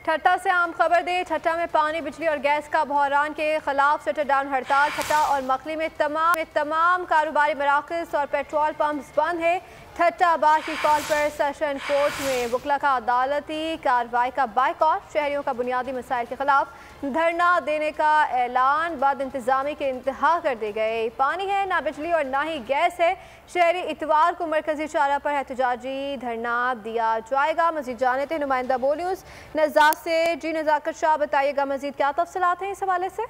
ठट्टा से आम खबर दे। ठट्टा में पानी, बिजली और गैस का बहरान के खिलाफ शटर डाउन हड़ताल। ठट्टा और मकली में तमाम कारोबारी मराकज़ और पेट्रोल पंप्स बंद है। ठट्टा बार की कॉल पर सेशन कोर्ट में वकला का अदालती कार्रवाई का बाइकॉट। शहरियों का बुनियादी मसाइल के खिलाफ धरना देने का ऐलान। बाद इंतजामी के इंतहा कर दिए गए। पानी है ना, बिजली और ना ही गैस है। शहरी इतवार को मरकजी चारा पर एहतजाजी धरना दिया जाएगा। मजीद जाने थे नुमाइंदा बो न्यूज़ नज़ाक से। जी नज़ाकत शाह, बताइएगा मजीद क्या तफसीलात हैं इस हवाले से।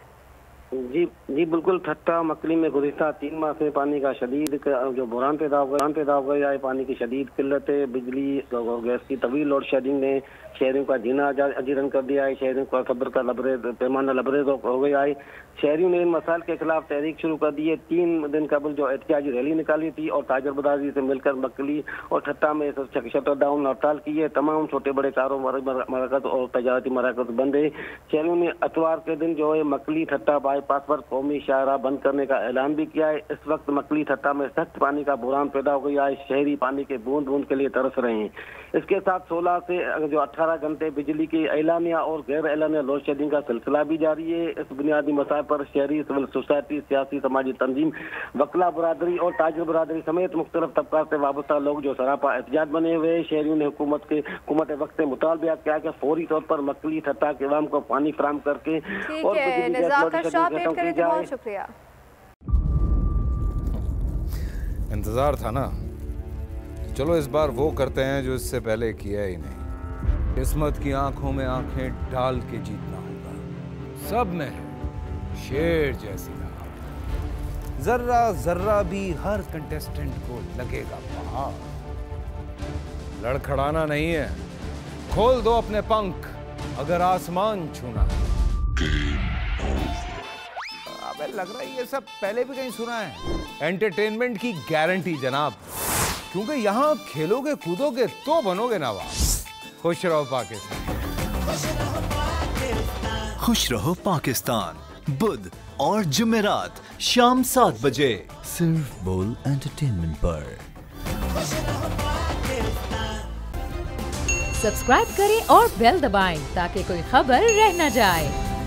जी बिल्कुल। ठट्टा मकली में गुज़िश्ता 3 माह से पानी का शदीद जो बहरान पैदा हो गया है। पानी की शदीद किल्लत है। बिजली और गैस की तवील लोड शेडिंग ने शहरियों का जीना अजीरन कर दिया है। शहरियों का सब्र का पैमाना लबरेज हो गया है। शहरियों ने इन मसाइल के खिलाफ तहरीक शुरू कर दी है। 3 दिन कबल जो एहतजाजी रैली निकाली थी और ताजर बरादरी से मिलकर मकली और ठट्टा में शटर डाउन हड़ताल की है। तमाम छोटे बड़े कारोबारी मराकज़ और तजारती मराकज़ बंद है। शहरियों ने इतवार के दिन जो है मकली ठट्टा बाईपास पर कौमी शाहराह बंद करने का ऐलान भी किया है। इस वक्त मकली ठट्टा में सख्त पानी का बहरान पैदा हो गया है। शहरी पानी के बूंद बूंद के लिए तरस रहे हैं। इसके साथ 16 से जो 18 घंटे बिजली की एलानिया और गैर एलानिया लोड शेडिंग का सिलसिला भी जारी है। इस बुनियादी मसाइल पर शहरी सिविल सोसाइटी, सियासी समाजी तंजीम, वकला बरादरी और ताजर बरादरी समेत मुख्तलिफ तबका से वाबस्ता लोग जो सरापा एहतजाज बने हुए हैं। शहरियों ने हुकूमत वक्त से मुतालबा किया कि फौरी तौर पर मकली ठट्टा के अवाम को पानी फराहम करके और बहुत शुक्रिया। इंतजार था ना, चलो इस बार वो करते हैं जो इससे पहले किया ही नहीं। किस्मत की आंखों में आंखें डाल के जीतना होगा। सब में है शेर जैसी राह। जर्रा जर्रा भी हर कंटेस्टेंट को लगेगा पहाड़। लड़खड़ाना नहीं है, खोल दो अपने पंख अगर आसमान छूना है। अबे लग रहा है ये सब पहले भी कहीं सुना है। एंटरटेनमेंट की गारंटी जनाब, क्योंकि यहाँ खेलोगे कूदोगे तो बनोगे नवाब। खुश रहो पाकिस्तान। खुश रहो पाकिस्तान बुध और जुमेरात शाम 7 बजे सिर्फ बोल एंटरटेनमेंट पर। सब्सक्राइब करें और बेल दबाएं ताकि कोई खबर रह न जाए।